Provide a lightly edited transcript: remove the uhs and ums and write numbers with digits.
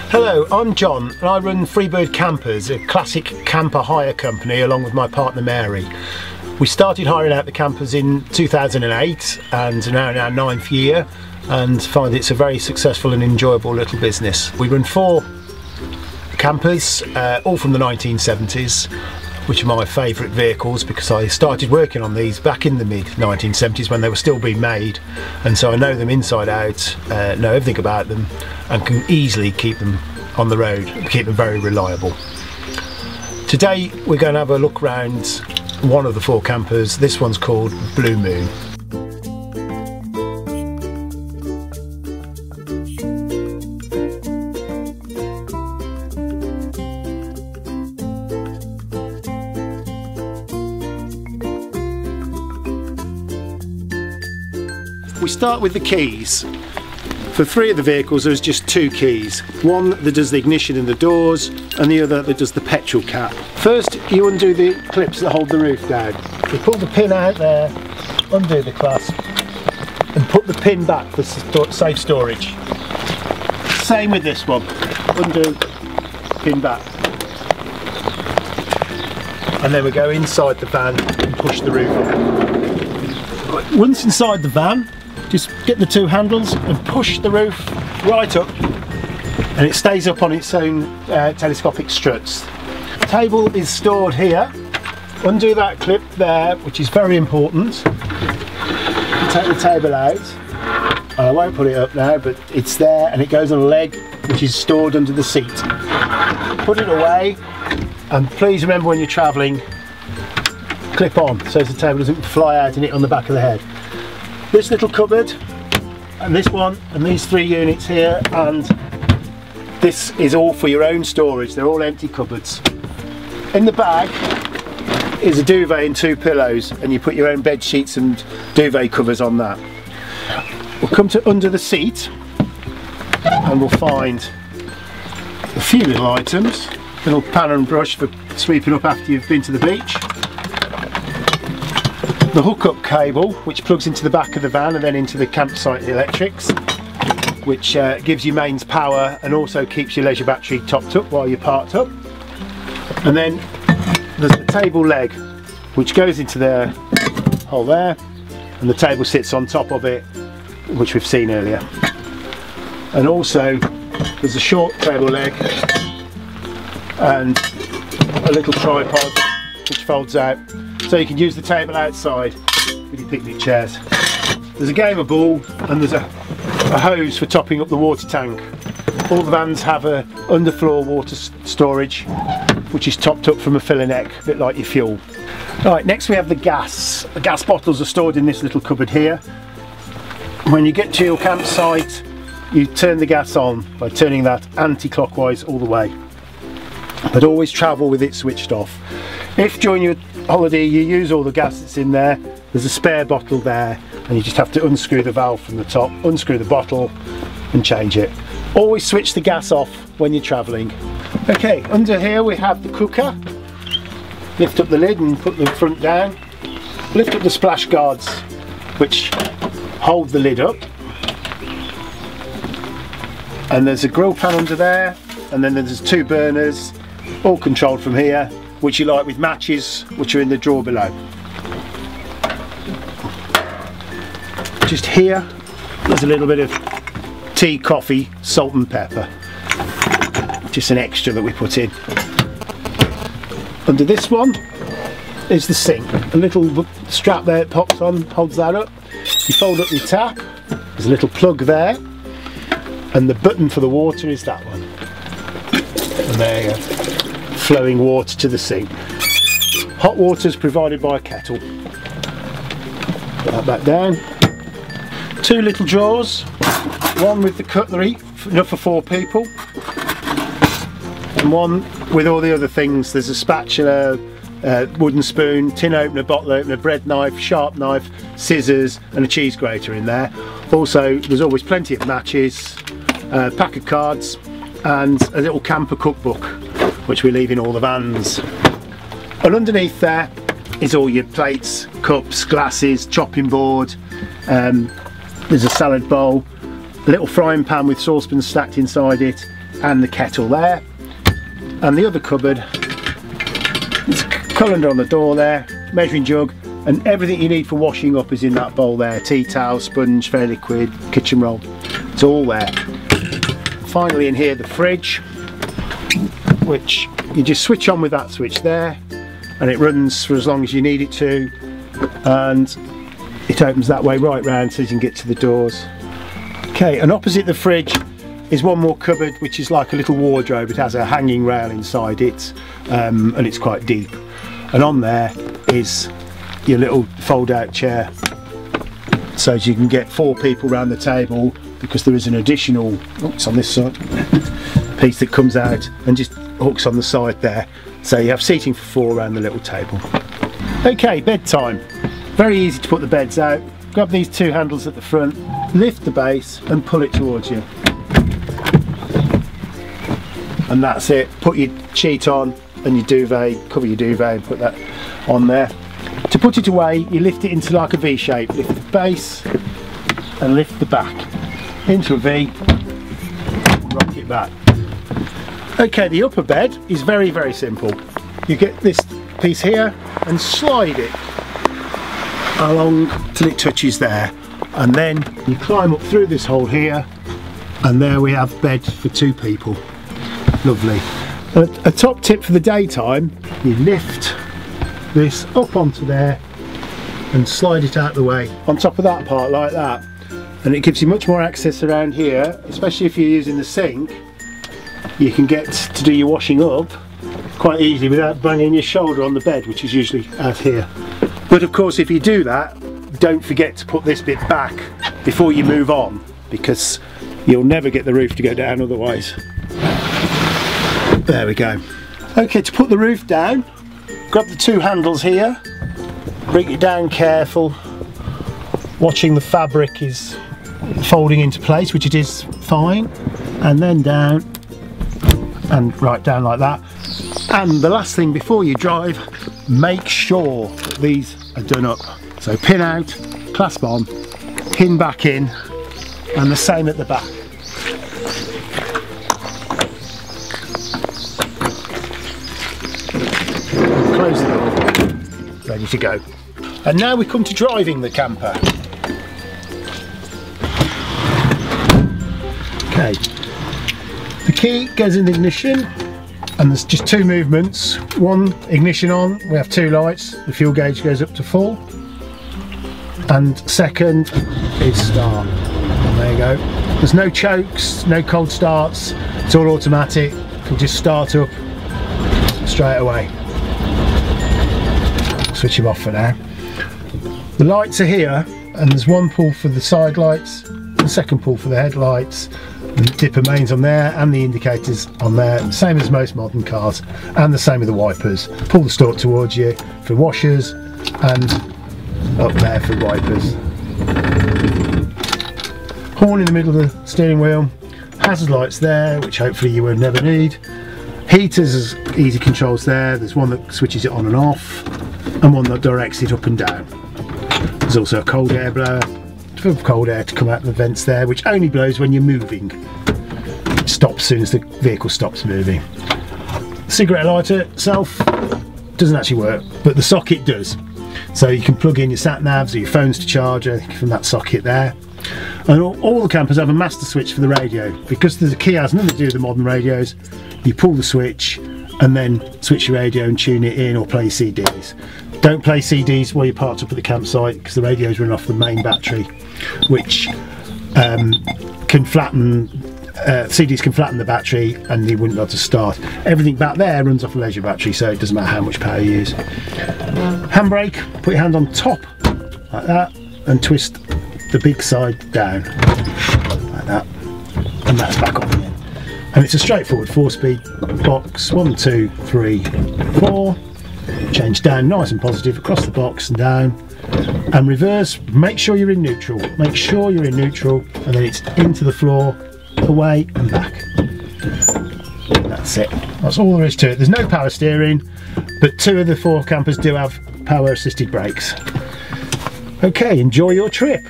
Hello, I'm John and I run Freebird Campers, a classic camper hire company, along with my partner Mary. We started hiring out the campers in 2008 and are now in our 9th year and find it's a very successful and enjoyable little business. We run 4 campers, all from the 1970s, which are my favourite vehicles because I started working on these back in the mid 1970s when they were still being made, and so I know them inside out, know everything about them and can easily keep them on the road, keep them very reliable. Today we're going to have a look around one of the 4 campers. This one's called Blue Moon. We start with the keys. For 3 of the vehicles there's just 2 keys. One that does the ignition and the doors and the other that does the petrol cap. First you undo the clips that hold the roof down. You pull the pin out there, undo the clasp and put the pin back for safe storage. Same with this one. Undo, pin back. And then we go inside the van and push the roof up. Once inside the van, just get the 2 handles and push the roof right up and it stays up on its own telescopic struts. The table is stored here. Undo that clip there, which is very important. Take the table out. I won't put it up now, but it's there and it goes on a leg which is stored under the seat. Put it away, and please remember when you're travelling, clip on so the table doesn't fly out and hit on the back of the head. This little cupboard and this one and these 3 units here, and this is all for your own storage. They're all empty cupboards. In the bag is a duvet and 2 pillows, and you put your own bed sheets and duvet covers on that. We'll come to under the seat and we'll find a few little items. A little pan and brush for sweeping up after you've been to the beach. The hookup cable which plugs into the back of the van and then into the campsite electrics, which gives you mains power and also keeps your leisure battery topped up while you're parked up. And then there's the table leg which goes into the hole there, and the table sits on top of it, which we've seen earlier. And also there's a short table leg and a little tripod which folds out, so you can use the table outside with your picnic chairs. There's a gamer ball and there's a hose for topping up the water tank. All the vans have a underfloor water storage which is topped up from a filler neck, a bit like your fuel. Right, next we have the gas. The gas bottles are stored in this little cupboard here. When you get to your campsite, you turn the gas on by turning that anti-clockwise all the way, but always travel with it switched off. If during your holiday you use all the gas that's in there, there's a spare bottle there and you just have to unscrew the valve from the top, unscrew the bottle and change it. Always switch the gas off when you're travelling. Okay, under here we have the cooker. Lift up the lid and put the front down. Lift up the splash guards which hold the lid up. And there's a grill pan under there, and then there's 2 burners, all controlled from here, which you light with matches which are in the drawer below. Just here there's a little bit of tea, coffee, salt and pepper, just an extra that we put in. Under this one is the sink, a little strap there, it pops on, holds that up. You fold up your tap, there's a little plug there, and the button for the water is that one, and there you go, flowing water to the sink. Hot water is provided by a kettle. Put that back down. 2 little drawers, one with the cutlery, enough for 4 people, and one with all the other things. There's a spatula, wooden spoon, tin opener, bottle opener, bread knife, sharp knife, scissors and a cheese grater in there. Also there's always plenty of matches, a pack of cards and a little camper cookbook which we leave in all the vans. And underneath there is all your plates, cups, glasses, chopping board, there's a salad bowl, a little frying pan with saucepans stacked inside it, and the kettle there, and the other cupboard, there's a colander on the door there, measuring jug, and everything you need for washing up is in that bowl there. Tea towel, sponge, fair liquid, kitchen roll, it's all there. Finally in here the fridge, which you just switch on with that switch there, and it runs for as long as you need it to, and it opens that way right round so you can get to the doors. Okay, and opposite the fridge is one more cupboard, which is like a little wardrobe. It has a hanging rail inside it, and it's quite deep, and on there is your little fold out chair, so you can get 4 people around the table, because there is an additional, it's on this side, piece that comes out and just hooks on the side there, so you have seating for 4 around the little table. Okay, bedtime. Very easy to put the beds out. Grab these 2 handles at the front, lift the base and pull it towards you, and that's it. Put your sheet on and your duvet, cover your duvet and put that on there. To put it away, you lift it into like a V shape. Lift the base and lift the back into a V, rock it back. Okay, the upper bed is very, very simple. You get this piece here and slide it along till it touches there, and then you climb up through this hole here, and there we have bed for 2 people. Lovely. A top tip for the daytime, you lift this up onto there and slide it out the way on top of that part like that, and it gives you much more access around here, especially if you're using the sink. You can get to do your washing up quite easily without banging your shoulder on the bed, which is usually out here. But of course, if you do that, don't forget to put this bit back before you move on, because you'll never get the roof to go down otherwise. There we go. Okay, to put the roof down, grab the 2 handles here, bring it down careful, watching the fabric is folding into place, which it is fine, and then down and right down like that. And the last thing before you drive, make sure these are done up. So pin out, clasp on, pin back in, and the same at the back. Close the door, ready to go. And now we come to driving the camper. Okay, the key goes in the ignition, and there's just 2 movements. One, ignition on, we have 2 lights, the fuel gauge goes up to full, and second is start. There you go. There's no chokes, no cold starts, it's all automatic. It'll just start up straight away. Switch them off for now. The lights are here, and there's 1 pull for the side lights, the 2nd pull for the headlights, the dipper mains on there, and the indicators on there, same as most modern cars, and the same with the wipers. Pull the stalk towards you for washers, and up there for wipers. Horn in the middle of the steering wheel, hazard lights there, which hopefully you will never need. Heaters, easy controls there. There's one that switches it on and off, and one that directs it up and down. There's also a cold air blower for cold air to come out of the vents there, which only blows when you're moving. It stops as soon as the vehicle stops moving. The cigarette lighter itself doesn't actually work, but the socket does. So you can plug in your sat navs or your phones to charge from that socket there. And all the campers have a master switch for the radio. Because the key has nothing to do with the modern radios, you pull the switch and then switch your radio and tune it in, or play CDs. Don't play CDs while you're parked up at the campsite, because the radios run off the main battery, which can flatten, CDs can flatten the battery and you wouldn't be able to start. Everything back there runs off a leisure battery, so it doesn't matter how much power you use. Handbrake, put your hand on top like that and twist the big side down like that, and that's back on again. And it's a straightforward 4-speed box, 1, 2, 3, 4. Change down nice and positive across the box and down, and reverse. Make sure you're in neutral. Make sure you're in neutral, and then it's into the floor, away and back. That's it. That's all there is to it. There's no power steering, but 2 of the 4 campers do have power assisted brakes. Okay, enjoy your trip.